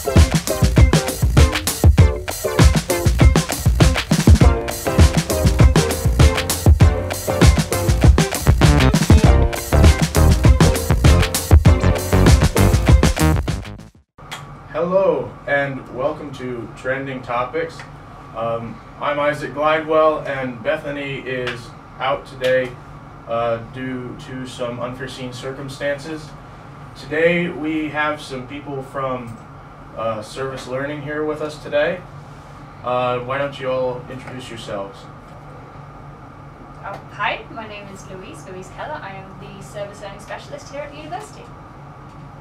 Hello and welcome to Trending Topics. I'm Isaac Glidewell, and Bethany is out today due to some unforeseen circumstances. Today we have some people from Service Learning here with us today. Why don't you all introduce yourselves? Hi, my name is Louise Keller. I am the Service Learning Specialist here at the university.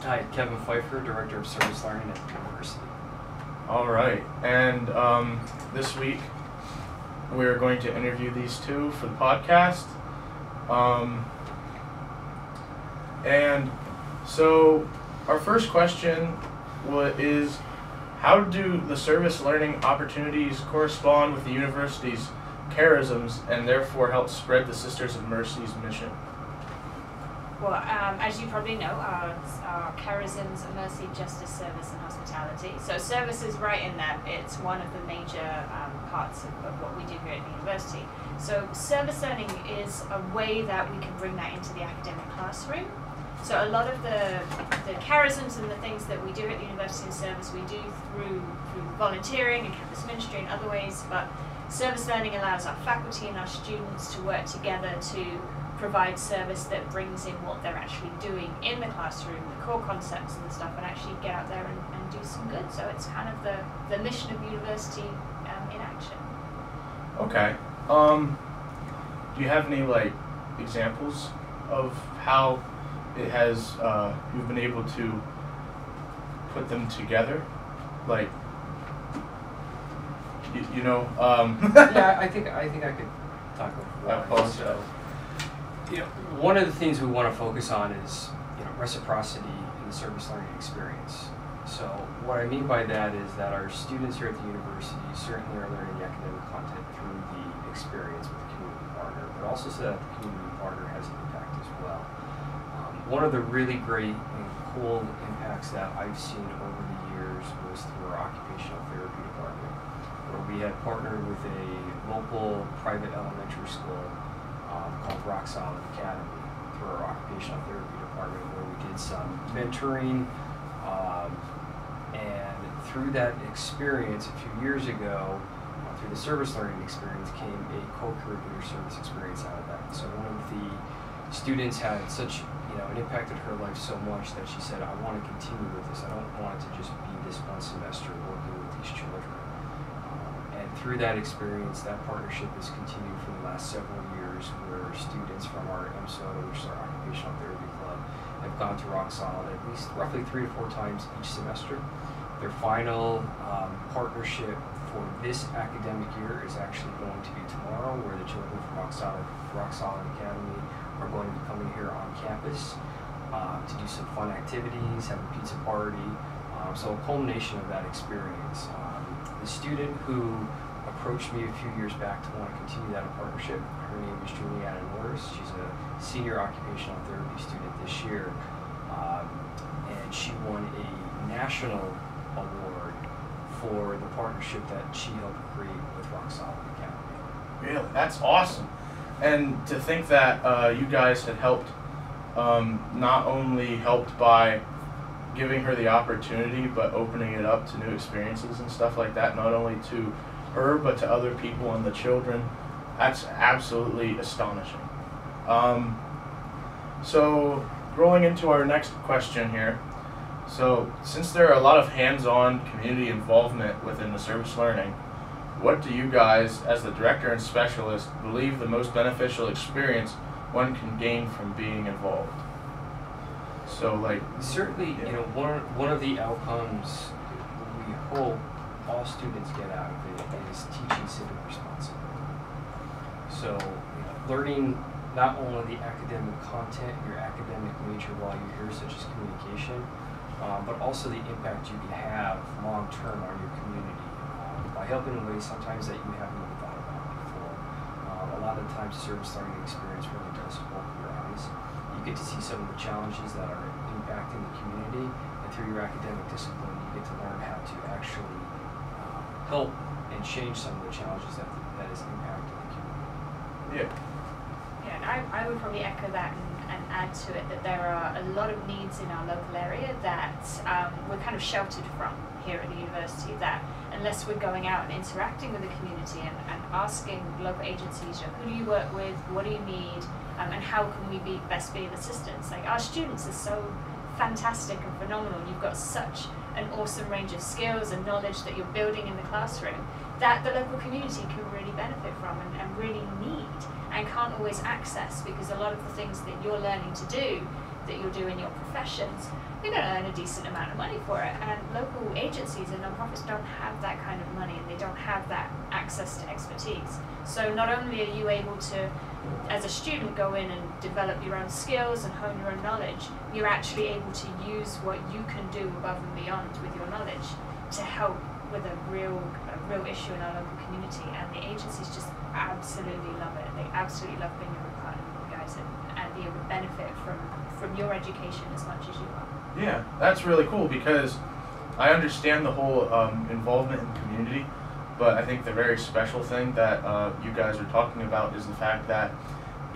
Hi, Kevin Feifer, Director of Service Learning at the University. All right, and this week we're going to interview these two for the podcast. And so our first question is, how do the service learning opportunities correspond with the university's charisms and therefore help spread the Sisters of Mercy's mission? Well, as you probably know, our charisms are mercy, justice, service, and hospitality. So service is right in that. It's one of the major parts of what we do here at the university. So service learning is a way that we can bring that into the academic classroom. So a lot of the charisms and the things that we do at the university in service, we do through volunteering and campus ministry and other ways, but service learning allows our faculty and our students to work together to provide service that brings in what they're actually doing in the classroom, the core concepts and stuff, and actually get out there and do some good. So it's kind of the mission of the university in action. Okay. Do you have any examples of how it has you've been able to put them together? Yeah, I think I could talk about one. So, one of the things we want to focus on is reciprocity in the service learning experience. So what I mean by that is that our students here at the university certainly are learning the academic content through the experience with the community partner, but also so that the community partner has an impact as well. One of the really great and cool impacts that I've seen over the years was through our occupational therapy department, where we had partnered with a local private elementary school called Rock Solid Academy through our occupational therapy department, where we did some mentoring, and through that experience a few years ago, through the service learning experience came a co-curricular service experience out of that. So one of the students had such it impacted her life so much that she said, I want to continue with this. I don't want it to just be this one semester working with these children. And through that experience, that partnership has continued for the last several years, where students from our MSOTA, which is our occupational therapy club, have gone to Rock Solid at least roughly 3 to 4 times each semester. Their final partnership for this academic year is actually going to be tomorrow, where the children from Rock Solid Academy are going to be coming here on campus to do some fun activities, have a pizza party. So a culmination of that experience. The student who approached me a few years back to want to continue that partnership, her name is Juliana Norris. She's a senior occupational therapy student this year, and she won a national award for the partnership that she helped create with Rock Solid Academy. Really? That's awesome. And to think that you guys had helped, not only helped by giving her the opportunity, but opening it up to new experiences and stuff like that, not only to her, but to other people and the children. That's absolutely astonishing. So rolling into our next question here. So since there are a lot of hands-on community involvement within the service learning, what do you guys, as the director and specialist, believe the most beneficial experience one can gain from being involved? So certainly, one of the outcomes we hope all students get out of it is teaching civic responsibility. So learning not only the academic content, your academic major while you're here, such as communication, but also the impact you can have long term on your community by helping in ways sometimes that you haven't even thought about before. A lot of the times, the service learning experience really does open your eyes. You get to see some of the challenges that are impacting the community, and through your academic discipline, you get to learn how to actually help and change some of the challenges that is impacting the community. Yeah. Yeah, and I would probably echo that and add to it that there are a lot of needs in our local area that we're kind of sheltered from here at the university, that unless we're going out and interacting with the community and asking local agencies, who do you work with, what do you need, and how can we best be of assistance. Like, our students are so fantastic and phenomenal. You've got such an awesome range of skills and knowledge that you're building in the classroom that the local community can really benefit from and really need and can't always access, because a lot of the things that you're learning to do, that you'll do in your professions, you're going to earn a decent amount of money for it, and local agencies and nonprofits don't have that kind of money, and they don't have that access to expertise. So not only are you able to, as a student, go in and develop your own skills and hone your own knowledge, you're actually able to use what you can do above and beyond with your knowledge to help with a real issue in our local community, and the agencies just absolutely love it. They absolutely love being a part of you guys, and be able to benefit from your education as much as you are. Yeah, that's really cool, because I understand the whole involvement in the community, but I think the very special thing that you guys are talking about is the fact that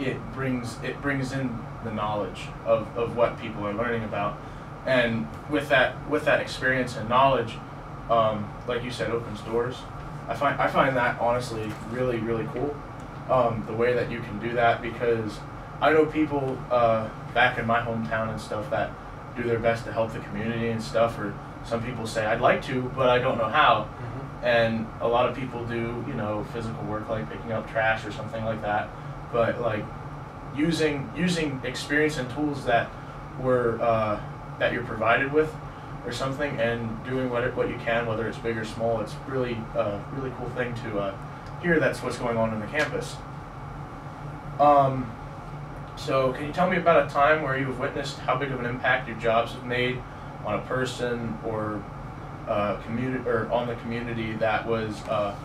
it brings in the knowledge of what people are learning about, and with that experience and knowledge, like you said, opens doors. I find that honestly really, really cool, the way that you can do that, because I know people back in my hometown and stuff that do their best to help the community and stuff, or some people say, I'd like to, but I don't know how. Mm-hmm. And a lot of people do, physical work like picking up trash or something like that. But like using experience and tools that that you're provided with or something, and doing what you can, whether it's big or small, it's really really cool thing to hear. That's what's going on in the campus. So can you tell me about a time where you've witnessed how big of an impact your jobs have made on a person or community, or on the community that was a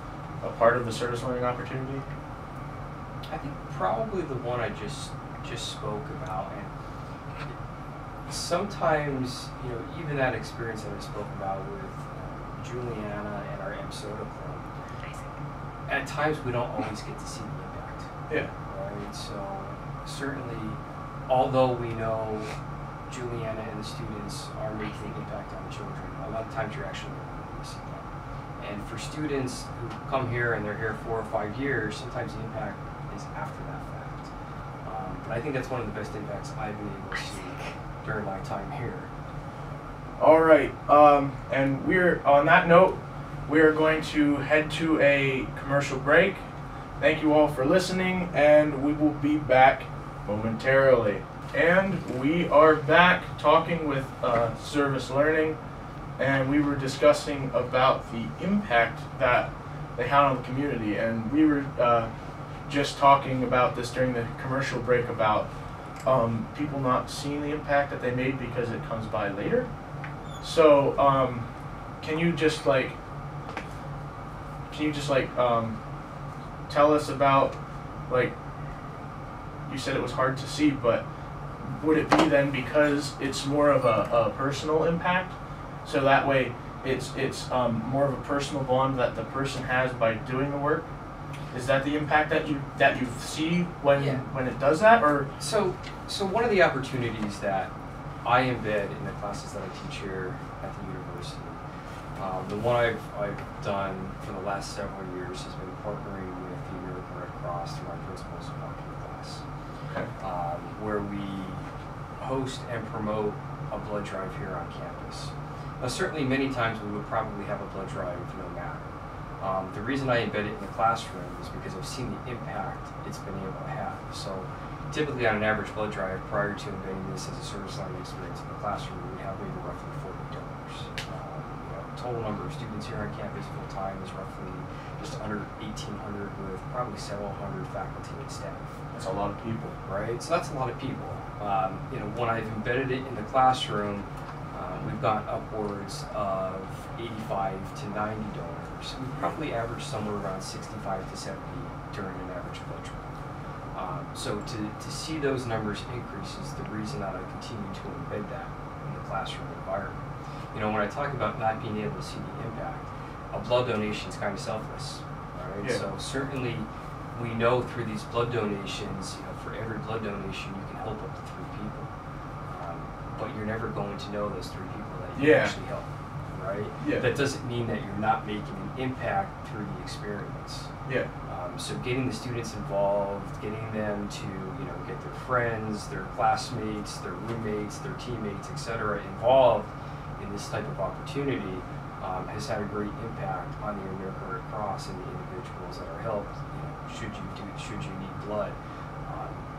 part of the service learning opportunity? I think probably the one I just spoke about, and sometimes even that experience that I spoke about with Juliana and our Soda Club. At times we don't always get to see the impact. Yeah. Right. So certainly, although we know Juliana and the students are making an impact on the children, a lot of times you're actually not going to see that. And for students who come here and they're here 4 or 5 years, sometimes the impact is after that fact. But I think that's one of the best impacts I've been able to see during my time here. All right, and we're on that note, we're going to head to a commercial break. Thank you all for listening, and we will be back momentarily. And we are back talking with service learning, and we were discussing about the impact that they had on the community, and we were just talking about this during the commercial break about people not seeing the impact that they made because it comes by later. So can you just tell us about, like, you said it was hard to see, but would it be then because it's more of a personal impact, so that way it's more of a personal bond that the person has by doing the work? Is that the impact that you see when it does that? Or so one of the opportunities that I embed in the classes that I teach here at the university, the one I've done for the last several years has been partnering with the American Red Cross through our Principles of Marketing class, where we host and promote a blood drive here on campus. Now, certainly many times we would probably have a blood drive no matter. The reason I embed it in the classroom is because I've seen the impact it's been able to have. So typically on an average blood drive, prior to embedding this as a service learning experience in the classroom, we have maybe roughly 40 donors. Total number of students here on campus full time is roughly just under 1,800, with probably several hundred faculty and staff. that's a lot of people. Right, so that's a lot of people. When I've embedded it in the classroom, we've got upwards of 85 to 90 donors. We probably average somewhere around 65 to 70 during an average blood drive. So to see those numbers increase is the reason that I continue to embed that in the classroom environment. You know, when I talk about not being able to see the impact, a blood donation is kind of selfless, right? Yeah. So certainly we know through these blood donations, you know, for every blood donation you can help up to 3 people. But you're never going to know those 3 people that you actually help, right? Yeah. That doesn't mean that you're not making an impact through the experience. Yeah. So getting the students involved, getting them to, you know, get their friends, their classmates, their roommates, their teammates, etc., involved in this type of opportunity has had a great impact on the American Red Cross and the individuals that are helped. You know, should you need blood,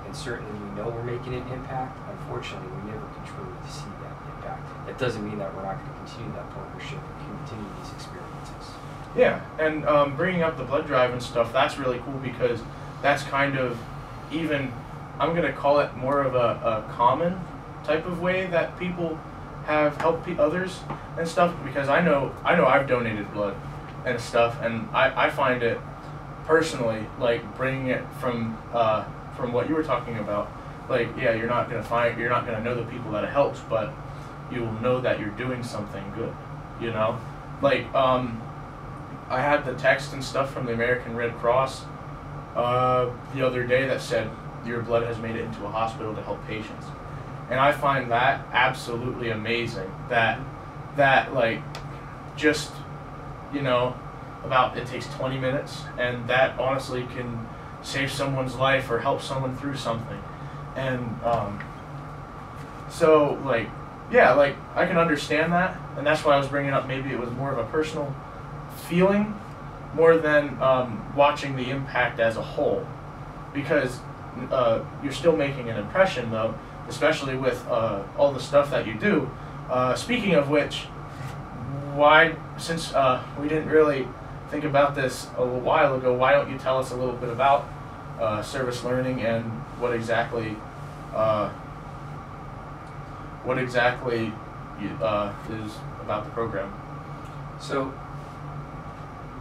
and certainly we know we're making an impact. Unfortunately, we never can truly see that impact. That doesn't mean that we're not going to continue that partnership and continue these experiences. Yeah, and bringing up the blood drive and stuff, that's really cool because that's kind of even, I'm going to call it more of a common type of way that people have helped others and stuff, because I know I've donated blood and stuff, and I find it personally, like, bringing it from what you were talking about, like, yeah, you're not gonna know the people that it helps, but you'll know that you're doing something good, you know? Like, I had the text and stuff from the American Red Cross the other day that said your blood has made it into a hospital to help patients, and I find that absolutely amazing. That like, just, you know, about, it takes 20 minutes, and that honestly can save someone's life or help someone through something. And so, like, yeah, like, I can understand that, and that's why I was bringing up, maybe it was more of a personal feeling more than watching the impact as a whole, because you're still making an impression, though, especially with all the stuff that you do. Speaking of which, since we didn't really think about this a little while ago, why don't you tell us a little bit about service learning and what exactly is about the program? So,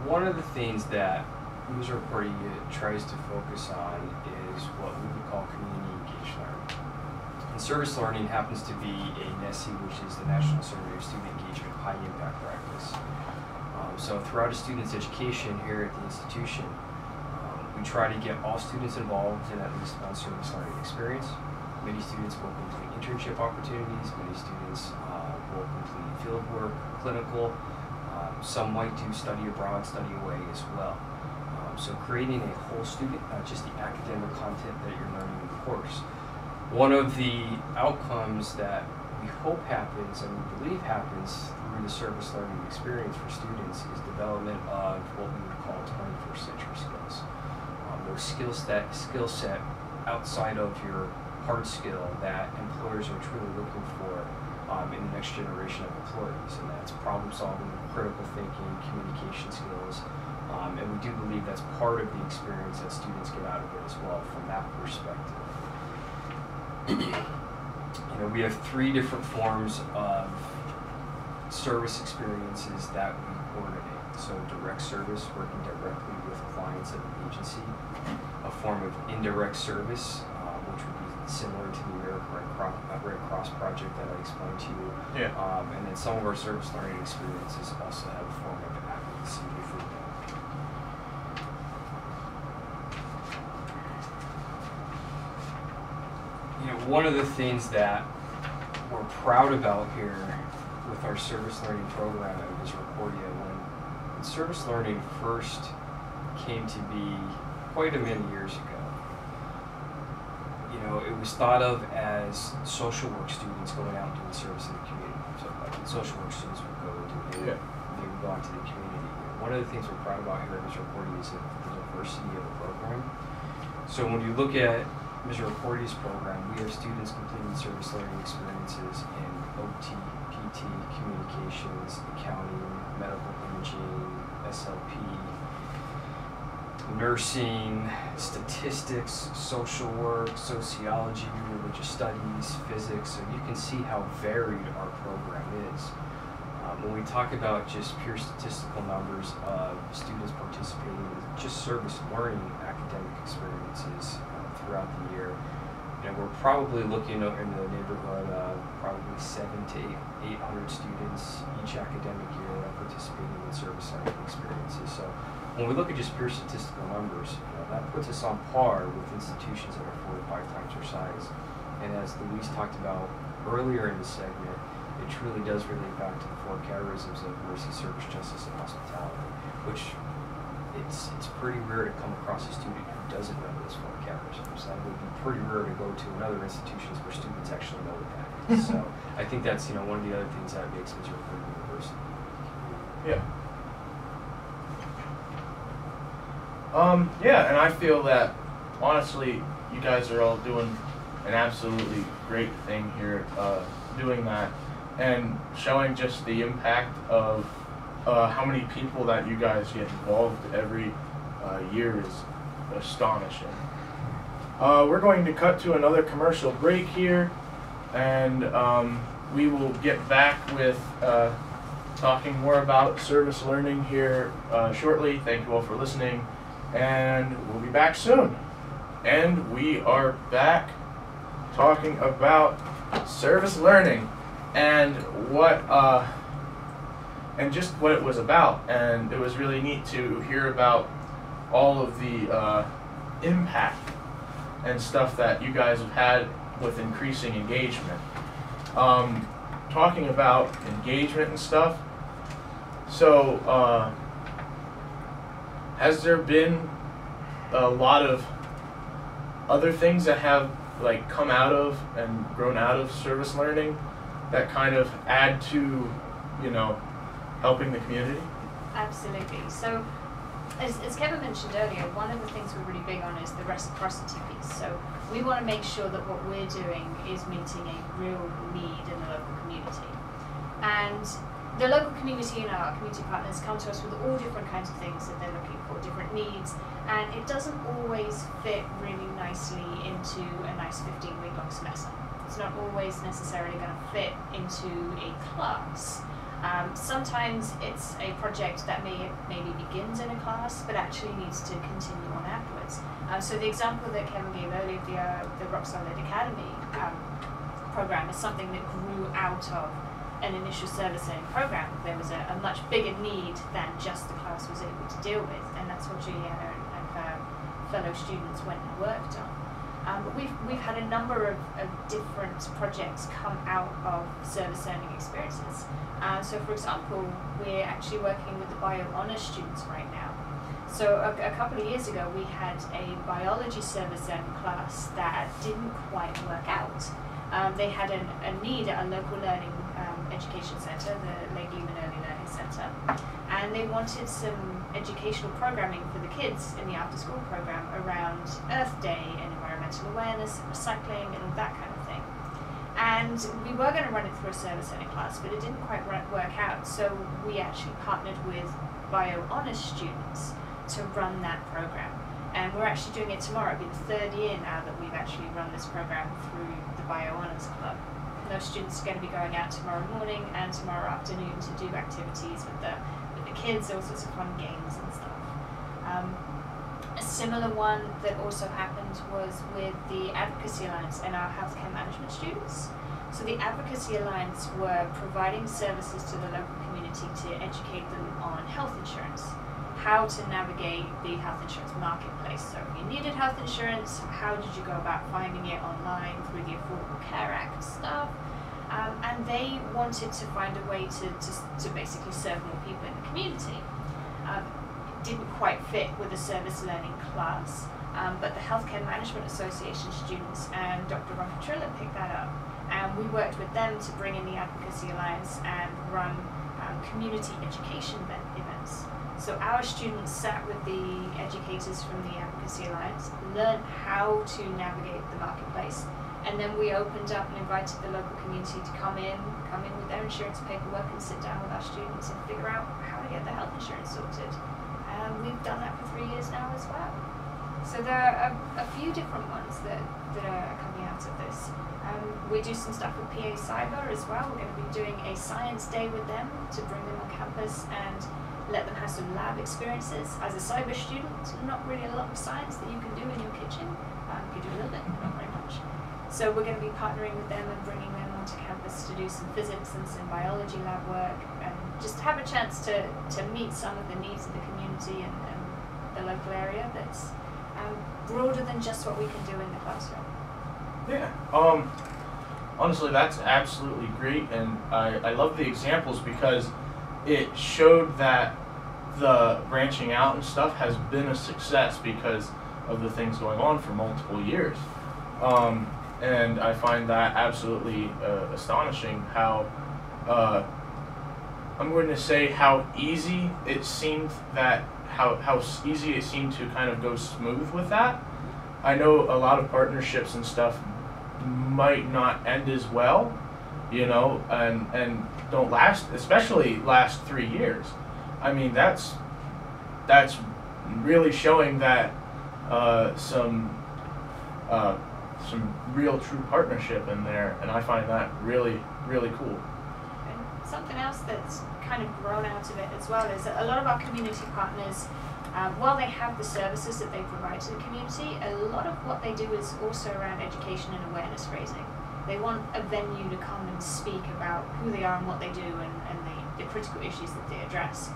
one of the things that Misericordia tries to focus on is what we would call community engaged learning. And service learning happens to be a NESE, which is the National Survey of Student Engagement High Impact Practice. So throughout a student's education here at the institution, we try to get all students involved in at least one service learning experience. Many students will complete internship opportunities, many students will complete field work, clinical, some might do study abroad, study away as well. So creating a whole student, not just the academic content that you're learning in the course. One of the outcomes that we hope happens and we believe happens through the service learning experience for students is development of what we would call 21st century skills. Those skill set outside of your hard skill that employers are truly looking for in the next generation of employees, and that's problem solving, critical thinking, communication skills, and we do believe that's part of the experience that students get out of it as well from that perspective. You know, we have 3 different forms of service experiences that we coordinate. So direct service, working directly with clients of the agency, a form of indirect service, which would be similar to the American Red Cross project that I explained to you. Yeah. And then some of our service learning experiences also have a form of advocacy within them. You know, one of the things that we're proud about here with our service learning program at Misericordia, when service learning first came to be quite a many years ago, you know, it was thought of as social work students going out and doing service in the community. So like social work students would go do it, they would go out to the community. One of the things we're proud about here at Misericordia is the diversity of the program. So when you look at Misericordia's program, we have students completing service learning experiences in OT, PT, communications, accounting, medical imaging, SLP, nursing, statistics, social work, sociology, religious studies, physics. So you can see how varied our program is. When we talk about just pure statistical numbers of students participating in just service learning academic experiences throughout the year, we're probably looking in the neighborhood of probably 700 to 800 students each academic year that participating in service learning experiences. So when we look at just pure statistical numbers, that puts us on par with institutions that are 4 to 5 times our size. And as Louise talked about earlier in the segment, it truly does relate back to the 4 charisms of mercy, service, justice, and hospitality, which it's pretty rare to come across a student who doesn't know those 4 charisms. That would be pretty rare to go to in other institutions where students actually know what that is. So I think that's one of the other things that makes Misericordia University. Yeah. Yeah, and I feel that honestly, you guys are all doing an absolutely great thing here, doing that and showing just the impact of how many people that you guys get involved every year is astonishing. We're going to cut to another commercial break here, and we will get back with talking more about service learning here shortly. Thank you all for listening, and we'll be back soon. And we are back talking about service learning and just what it was about. And it was really neat to hear about all of the impact and stuff that you guys have had with increasing engagement. Talking about engagement and stuff, so has there been a lot of other things that have come out of and grown out of service learning that kind of add to helping the community? Absolutely. So as Kevin mentioned earlier, one of the things we're really big on is the reciprocity piece. So we want to make sure that what we're doing is meeting a real need in the local community. And the local community and our community partners come to us with all different kinds of things that they're looking for, different needs, and it doesn't always fit really nicely into a nice 15-week long semester. It's not always necessarily going to fit into a class. Sometimes it's a project that maybe begins in a class, but actually needs to continue on afterwards. So the example that Kevin gave earlier, the Rock Solid Academy program, is something that grew out of an initial service learning program. There was a much bigger need than just the class was able to deal with, and that's what Juliana and her fellow students went and worked on. But we've had a number of different projects come out of service learning experiences. So for example, we're actually working with the bio honors students right now. So a couple of years ago, we had a biology service learning class that didn't quite work out. They had a need at a local learning education centre, the Lake Lehman Early Learning Centre, and they wanted some educational programming for the kids in the after-school program around Earth Day and environmental awareness and recycling and all that kind of thing. And we were going to run it through a service learning class, but it didn't quite work out, so we actually partnered with bio honors students to run that program. And we're actually doing it tomorrow. It'll be the 3rd year now that we've actually run this program through the Bio Honors Club. And those students are going to be going out tomorrow morning and tomorrow afternoon to do activities with the kids, all sorts of fun games and stuff. A similar one that also happened was with the Advocacy Alliance and our healthcare management students. So the Advocacy Alliance were providing services to the local community to educate them on health insurance, how to navigate the health insurance marketplace. So if you needed health insurance, how did you go about finding it online through the Affordable Care Act stuff? And they wanted to find a way to basically serve more people in the community. It didn't quite fit with a service learning class, but the Healthcare Management Association students and Dr. Ron Petrilla picked that up. And we worked with them to bring in the Advocacy Alliance and run community education events. So our students sat with the educators from the Advocacy Alliance, learned how to navigate the marketplace, and then we opened up and invited the local community to come in with their insurance paperwork and sit down with our students and figure out how to get their health insurance sorted. And we've done that for 3 years now as well. So there are a few different ones that are coming out of this. We do some stuff with PA Cyber as well. We're going to be doing a science day with them to bring them on campus and let them have some lab experiences. As a cyber student, not really a lot of science that you can do in your kitchen. You can do a little bit, but not very much. So we're going to be partnering with them and bringing them onto campus to do some physics and some biology lab work, and just have a chance to meet some of the needs of the community and the local area that's broader than just what we can do in the classroom. Yeah. Honestly, that's absolutely great, and I love the examples because it showed that the branching out and stuff has been a success because of the things going on for multiple years. And I find that absolutely astonishing how, I'm going to say how easy it seemed that, how easy it seemed to kind of go smooth with that. I know a lot of partnerships and stuff might not end as well, you know, and don't last, especially last 3 years. I mean, that's really showing that some real true partnership in there, and I find that really, really cool. And something else that's kind of grown out of it as well is that a lot of our community partners, while they have the services that they provide to the community, a lot of what they do is also around education and awareness raising. They want a venue to come and speak about who they are and what they do, and the critical issues that they address.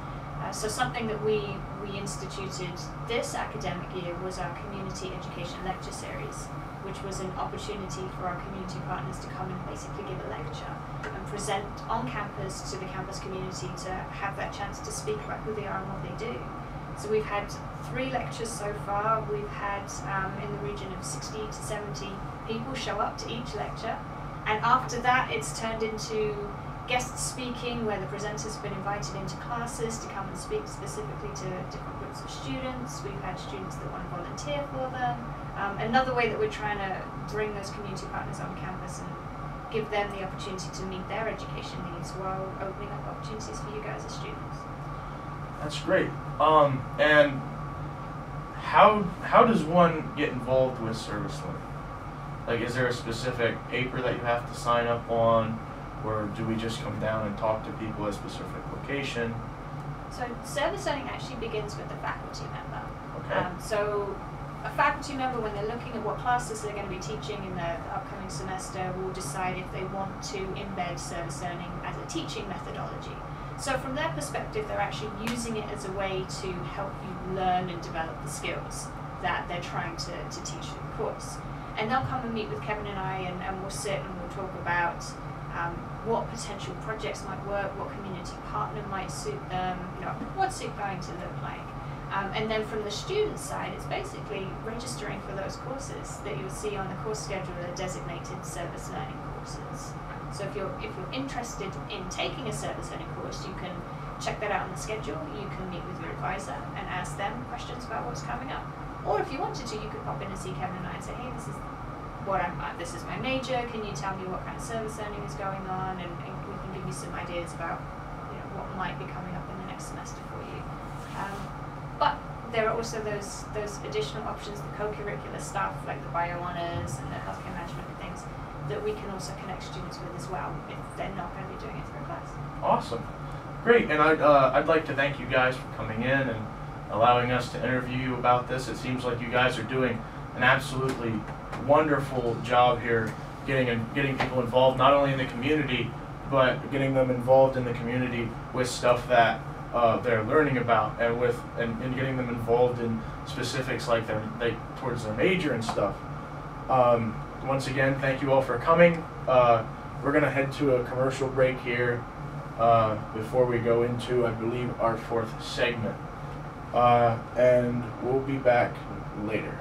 So something that we instituted this academic year was our community education lecture series, which was an opportunity for our community partners to come and basically give a lecture and present on campus to the campus community to have that chance to speak about who they are and what they do. So we've had 3 lectures so far. We've had in the region of 60 to 70 people show up to each lecture, and after that it's turned into guest speaking, where the presenters have been invited into classes to come and speak specifically to different groups of students. We've had students that want to volunteer for them. Another way that we're trying to bring those community partners on campus and give them the opportunity to meet their education needs while opening up opportunities for you guys as students. That's great. And how does one get involved with service learning? Like, is there a specific paper that you have to sign up on? Or do we just come down and talk to people at a specific location? So service learning actually begins with the faculty member. Okay. So a faculty member, when they're looking at what classes they're going to be teaching in the upcoming semester, will decide if they want to embed service learning as a teaching methodology. So from their perspective, they're actually using it as a way to help you learn and develop the skills that they're trying to teach in the course. And they'll come and meet with Kevin and I, and we'll sit and we'll talk about what potential projects might work, what community partner might suit them, you know, what's it going to look like. And then from the student side, it's basically registering for those courses that you'll see on the course schedule are designated service learning courses. So if you're interested in taking a service learning course, you can check that out on the schedule. You can meet with your advisor and ask them questions about what's coming up. Or if you wanted to, you could pop in and see Kevin and I and say, hey, this is my major, can you tell me what kind of service learning is going on, and we can give you some ideas about, you know, what might be coming up in the next semester for you. But there are also those additional options, the co-curricular stuff like the bio honors and the healthcare management and things that we can also connect students with as well if they're not going to be doing it through class. Awesome. Great, and I'd like to thank you guys for coming in and allowing us to interview you about this. It seems like you guys are doing an absolutely wonderful job here getting people involved, not only in the community, but getting them involved in the community with stuff that they're learning about, and getting them involved in specifics like towards their major and stuff. Once again, thank you all for coming. We're going to head to a commercial break here before we go into, I believe, our 4th segment. And we'll be back later.